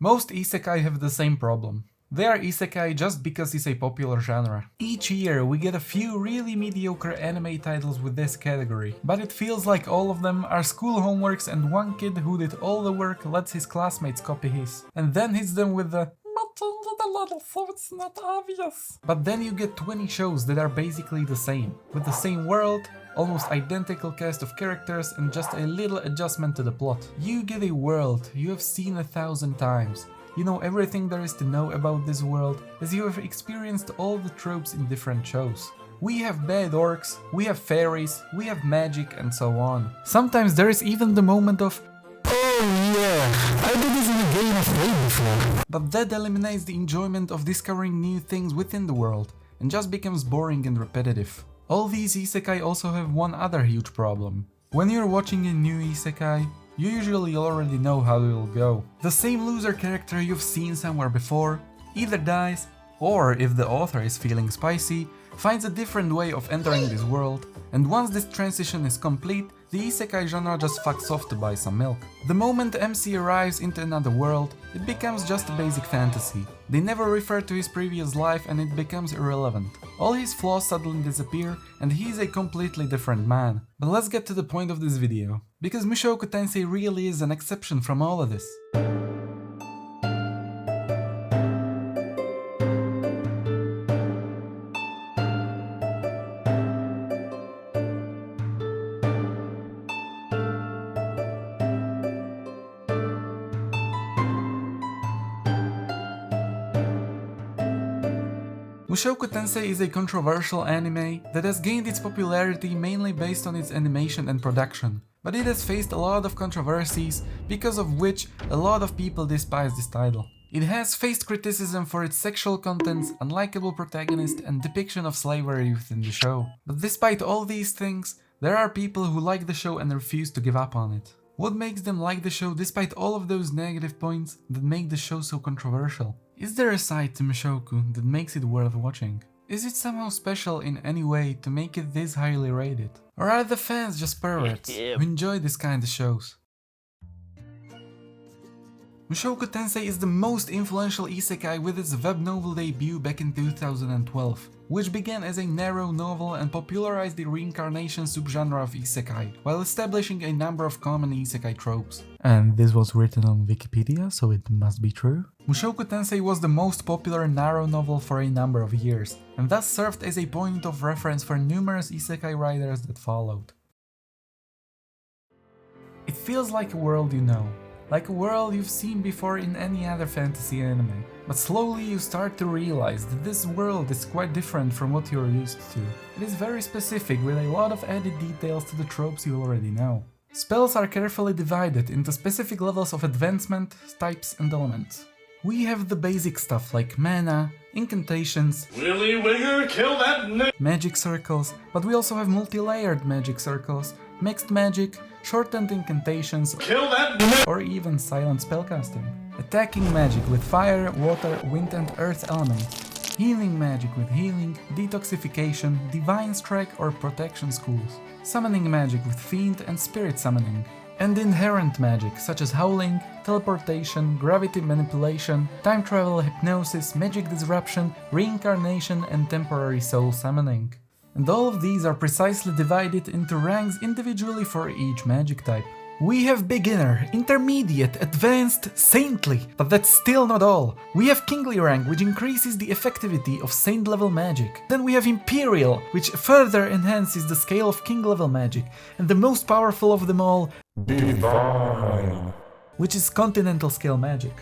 Most isekai have the same problem. They are isekai just because it's a popular genre. Each year we get a few really mediocre anime titles with this category, but it feels like all of them are school homeworks and one kid who did all the work lets his classmates copy his, and then hits them with the "but change it a little so it's not obvious." But then you get 20 shows that are basically the same, with the same world, almost identical cast of characters and just a little adjustment to the plot. You get a world you have seen 1,000 times. You know everything there is to know about this world, as you have experienced all the tropes in different shows. We have bad orcs, we have fairies, we have magic and so on. Sometimes there is even the moment of "oh yeah, I did this in a game of Fate before." But that eliminates the enjoyment of discovering new things within the world, and just becomes boring and repetitive. All these isekai also have one other huge problem. When you're watching a new isekai, you usually already know how it will go. The same loser character you've seen somewhere before either dies, or if the author is feeling spicy, finds a different way of entering this world, and once this transition is complete, the isekai genre just fucks off to buy some milk. The moment MC arrives into another world, it becomes just a basic fantasy. They never refer to his previous life and it becomes irrelevant. All his flaws suddenly disappear and he is a completely different man. But let's get to the point of this video, because Mushoku Tensei really is an exception from all of this. Mushoku Tensei is a controversial anime that has gained its popularity mainly based on its animation and production, but it has faced a lot of controversies, because of which a lot of people despise this title. It has faced criticism for its sexual contents, unlikable protagonist and depiction of slavery within the show. But despite all these things, there are people who like the show and refuse to give up on it. What makes them like the show despite all of those negative points that make the show so controversial? Is there a side to Mushoku that makes it worth watching? Is it somehow special in any way to make it this highly rated? Or are the fans just perverts who enjoy this kind of shows? Mushoku Tensei is the most influential isekai with its web novel debut back in 2012, which began as a narrow novel and popularized the reincarnation subgenre of isekai, while establishing a number of common isekai tropes. And this was written on Wikipedia, so it must be true. Mushoku Tensei was the most popular narrow novel for a number of years, and thus served as a point of reference for numerous isekai writers that followed. It feels like a world you know. Like a world you've seen before in any other fantasy anime. But slowly you start to realize that this world is quite different from what you're used to. It is very specific with a lot of added details to the tropes you already know. Spells are carefully divided into specific levels of advancement, types and elements. We have the basic stuff like mana, incantations, Willy Wigger, kill that magic circles, but we also have multi-layered magic circles, mixed magic, shortened incantations, kill that or even silent spellcasting. Attacking magic with fire, water, wind and earth elements. Healing magic with healing, detoxification, divine strike or protection schools. Summoning magic with fiend and spirit summoning. And inherent magic such as howling, teleportation, gravity manipulation, time travel, hypnosis, magic disruption, reincarnation and temporary soul summoning. And all of these are precisely divided into ranks individually for each magic type. We have beginner, intermediate, advanced, saintly, but that's still not all. We have kingly rank, which increases the effectivity of saint level magic. Then we have imperial, which further enhances the scale of king level magic. And the most powerful of them all, divine, which is continental scale magic.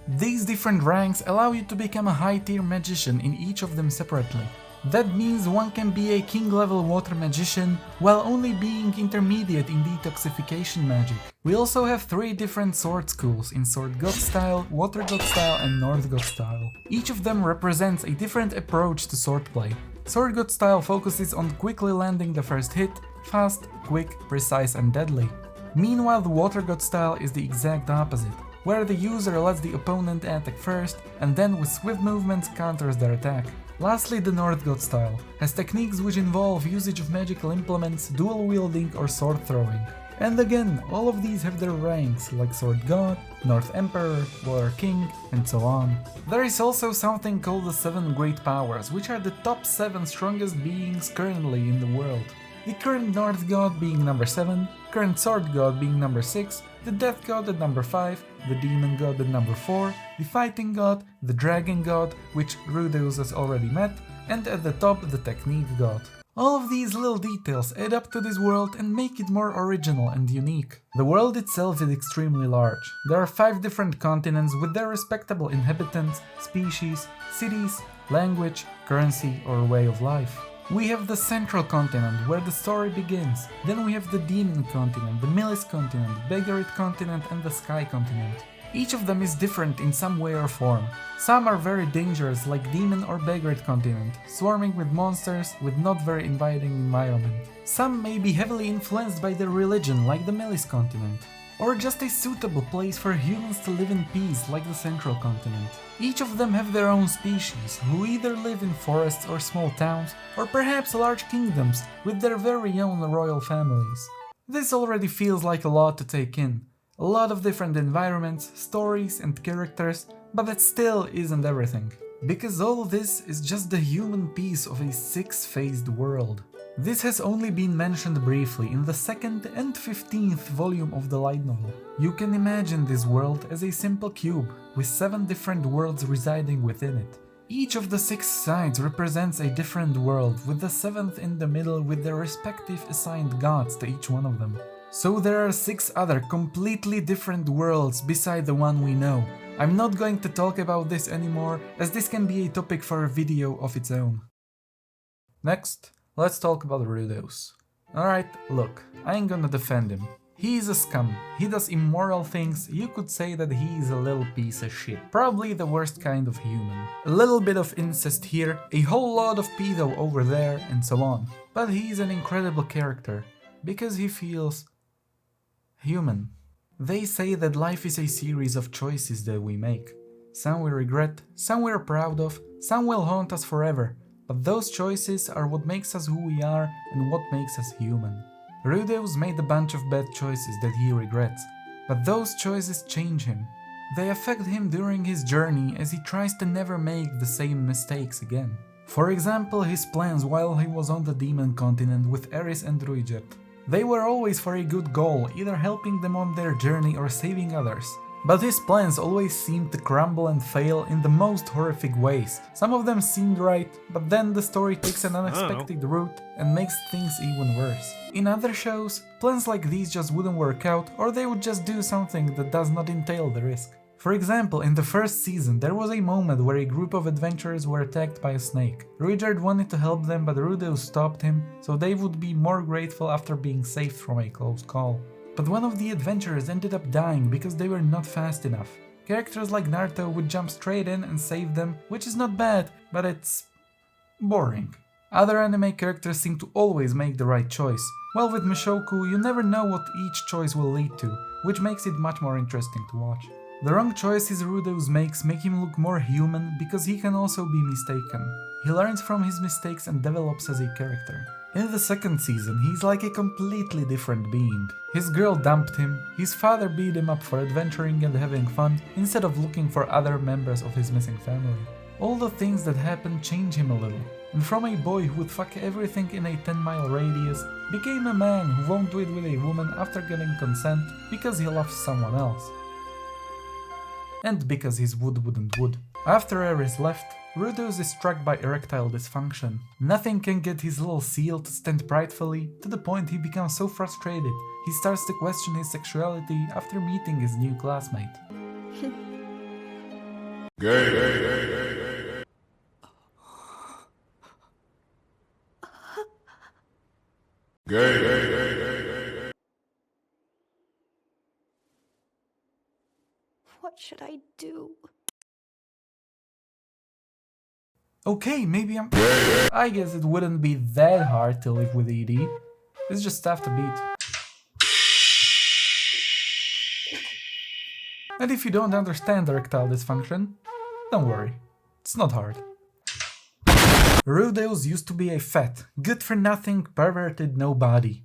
These different ranks allow you to become a high tier magician in each of them separately. That means one can be a king level water magician while only being intermediate in detoxification magic. We also have 3 different sword schools in Sword God style, Water God style and North God style. Each of them represents a different approach to swordplay. Sword God style focuses on quickly landing the first hit, fast, quick, precise and deadly. Meanwhile the Water God style is the exact opposite, where the user lets the opponent attack first and then with swift movements counters their attack. Lastly, the North God style has techniques which involve usage of magical implements, dual wielding or sword throwing. And again, all of these have their ranks like Sword God, North Emperor, Water King, and so on. There is also something called the 7 Great Powers, which are the top 7 strongest beings currently in the world. The current North God being number 7, current Sword God being number 6, the Death God at number 5, the Demon God at number 4, the Fighting God, the Dragon God, which Rudeus has already met, and at the top the Technique God. All of these little details add up to this world and make it more original and unique. The world itself is extremely large. There are 5 different continents with their respectable inhabitants, species, cities, language, currency or way of life. We have the Central Continent, where the story begins. Then we have the Demon Continent, the Milis Continent, the Begarit Continent and the Sky Continent. Each of them is different in some way or form. Some are very dangerous, like Demon or Begarit Continent, swarming with monsters with not very inviting environment. Some may be heavily influenced by their religion, like the Milis Continent. Or just a suitable place for humans to live in peace, like the Central Continent. Each of them have their own species, who either live in forests or small towns, or perhaps large kingdoms with their very own royal families. This already feels like a lot to take in. A lot of different environments, stories and characters, but that still isn't everything. Because all this is just the human piece of a 6-phased world. This has only been mentioned briefly in the 2nd and 15th volume of the light novel. You can imagine this world as a simple cube, with 7 different worlds residing within it. Each of the 6 sides represents a different world, with the 7th in the middle with their respective assigned gods to each one of them. So there are 6 other completely different worlds beside the one we know. I'm not going to talk about this anymore, as this can be a topic for a video of its own. Next, let's talk about Rudeus. Alright, look, I ain't gonna defend him. He is a scum, he does immoral things, you could say that he is a little piece of shit. Probably the worst kind of human. A little bit of incest here, a whole lot of pedo over there, and so on. But he is an incredible character, because he feels human. They say that life is a series of choices that we make. Some we regret, some we're proud of, some will haunt us forever. But those choices are what makes us who we are and what makes us human. Rudeus made a bunch of bad choices that he regrets, but those choices change him. They affect him during his journey as he tries to never make the same mistakes again. For example, his plans while he was on the Demon Continent with Eris and Ruijet. They were always for a good goal, either helping them on their journey or saving others. But his plans always seemed to crumble and fail in the most horrific ways. Some of them seemed right, but then the story takes an unexpected route and makes things even worse. In other shows, plans like these just wouldn't work out, or they would just do something that does not entail the risk. For example, in the first season, there was a moment where a group of adventurers were attacked by a snake. Ruijerd wanted to help them, but Rudeus stopped him, so they would be more grateful after being saved from a close call. But one of the adventurers ended up dying because they were not fast enough. Characters like Naruto would jump straight in and save them, which is not bad, but it's boring. Other anime characters seem to always make the right choice, while with Mushoku you never know what each choice will lead to, which makes it much more interesting to watch. The wrong choices Rudeus makes make him look more human because he can also be mistaken. He learns from his mistakes and develops as a character. In the second season, he's like a completely different being. His girl dumped him, his father beat him up for adventuring and having fun instead of looking for other members of his missing family. All the things that happen change him a little, and from a boy who would fuck everything in a 10-mile radius, became a man who won't do it with a woman after getting consent because he loves someone else. And because his wood wouldn't wood. After Eris left, Rudeus is struck by erectile dysfunction. Nothing can get his little seal to stand pridefully, to the point he becomes so frustrated, he starts to question his sexuality after meeting his new classmate. What should I do? Okay, maybe I guess it wouldn't be that hard to live with ED. It's just tough to beat. And if you don't understand erectile dysfunction, don't worry, it's not hard. Rudeus used to be a fat, good-for-nothing, perverted nobody.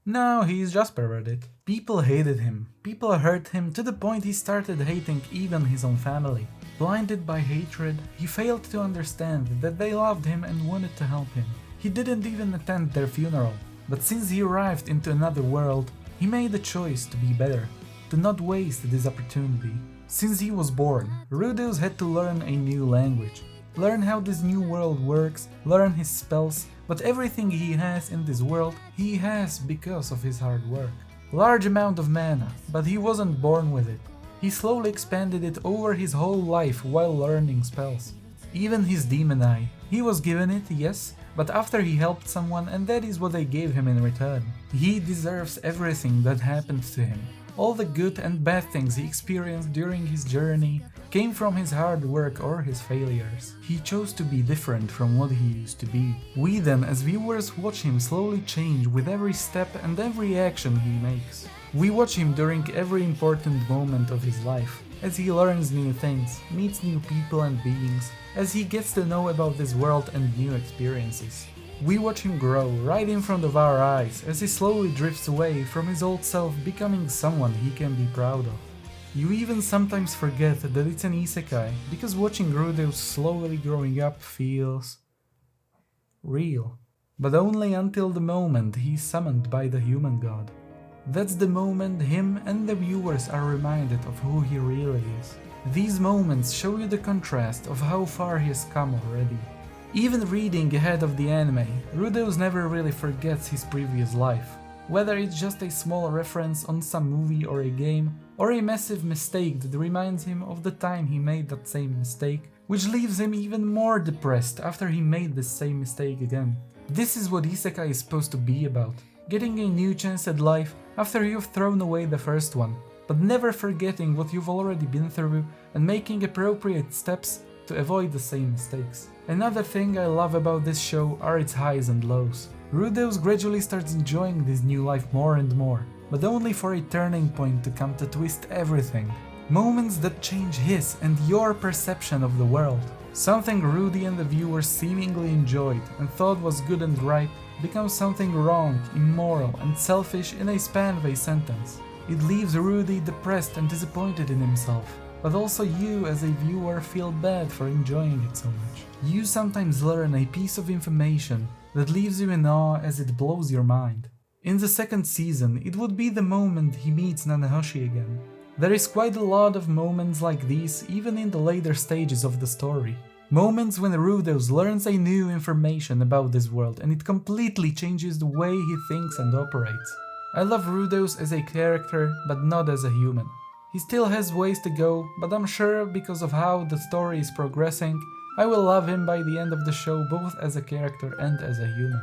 No, he's just perverted. People hated him. People hurt him to the point he started hating even his own family. Blinded by hatred, he failed to understand that they loved him and wanted to help him. He didn't even attend their funeral. But since he arrived into another world, he made the choice to be better, to not waste this opportunity. Since he was born, Rudeus had to learn a new language, learn how this new world works, learn his spells, but everything he has in this world, he has because of his hard work. Large amount of mana, but he wasn't born with it. He slowly expanded it over his whole life while learning spells. Even his demon eye, he was given it, yes, but after he helped someone, and that is what they gave him in return. He deserves everything that happened to him. All the good and bad things he experienced during his journey came from his hard work or his failures. He chose to be different from what he used to be. We then, as viewers, watch him slowly change with every step and every action he makes. We watch him during every important moment of his life, as he learns new things, meets new people and beings, as he gets to know about this world and new experiences. We watch him grow right in front of our eyes as he slowly drifts away from his old self, becoming someone he can be proud of. You even sometimes forget that it's an isekai, because watching Rudeus slowly growing up feels real. But only until the moment he's summoned by the human god. That's the moment him and the viewers are reminded of who he really is. These moments show you the contrast of how far he has come already. Even reading ahead of the anime, Rudeus never really forgets his previous life. Whether it's just a small reference on some movie or a game, or a massive mistake that reminds him of the time he made that same mistake, which leaves him even more depressed after he made the same mistake again. This is what isekai is supposed to be about. Getting a new chance at life after you've thrown away the first one, but never forgetting what you've already been through and making appropriate steps to avoid the same mistakes. Another thing I love about this show are its highs and lows. Rudeus gradually starts enjoying this new life more and more, but only for a turning point to come to twist everything. Moments that change his and your perception of the world. Something Rudy and the viewers seemingly enjoyed and thought was good and right becomes something wrong, immoral and selfish in a span of a sentence. It leaves Rudy depressed and disappointed in himself. But also you as a viewer feel bad for enjoying it so much. You sometimes learn a piece of information that leaves you in awe as it blows your mind. In the second season, it would be the moment he meets Nanahoshi again. There is quite a lot of moments like these even in the later stages of the story. Moments when Rudeus learns a new information about this world and it completely changes the way he thinks and operates. I love Rudeus as a character, but not as a human. He still has ways to go, but I'm sure because of how the story is progressing, I will love him by the end of the show both as a character and as a human.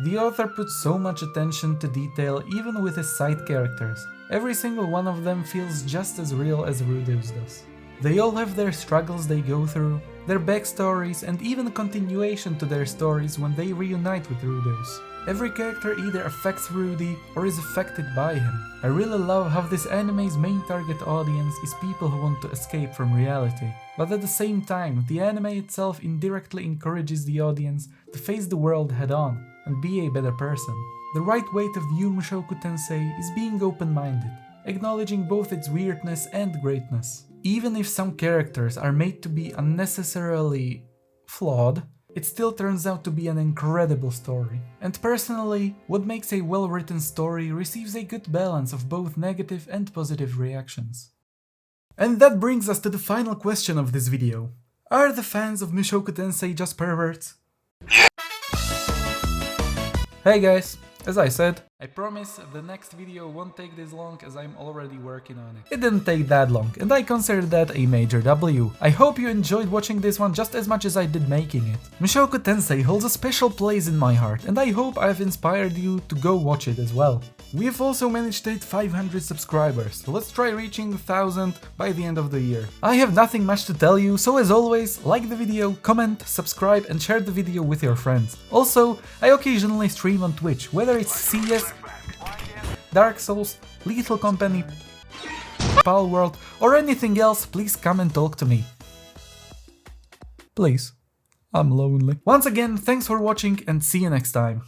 The author puts so much attention to detail even with his side characters. Every single one of them feels just as real as Rudeus does. They all have their struggles they go through, their backstories and even a continuation to their stories when they reunite with Rudeus. Every character either affects Rudy or is affected by him. I really love how this anime's main target audience is people who want to escape from reality. But at the same time, the anime itself indirectly encourages the audience to face the world head on and be a better person. The right way to view Mushoku Tensei is being open-minded, acknowledging both its weirdness and greatness. Even if some characters are made to be unnecessarily flawed, it still turns out to be an incredible story. And personally, what makes a well-written story receives a good balance of both negative and positive reactions. And that brings us to the final question of this video. Are the fans of Mushoku Tensei just perverts? Hey guys! As I said, I promise the next video won't take this long as I'm already working on it. It didn't take that long, and I consider that a major W. I hope you enjoyed watching this one just as much as I did making it. Mushoku Tensei holds a special place in my heart, and I hope I've inspired you to go watch it as well. We've also managed to hit 500 subscribers, so let's try reaching 1000 by the end of the year. I have nothing much to tell you, so as always, like the video, comment, subscribe and share the video with your friends. Also, I occasionally stream on Twitch, whether it's CS, Dark Souls, Lethal Company, Pal World or anything else, please come and talk to me. Please, I'm lonely. Once again, thanks for watching and see you next time.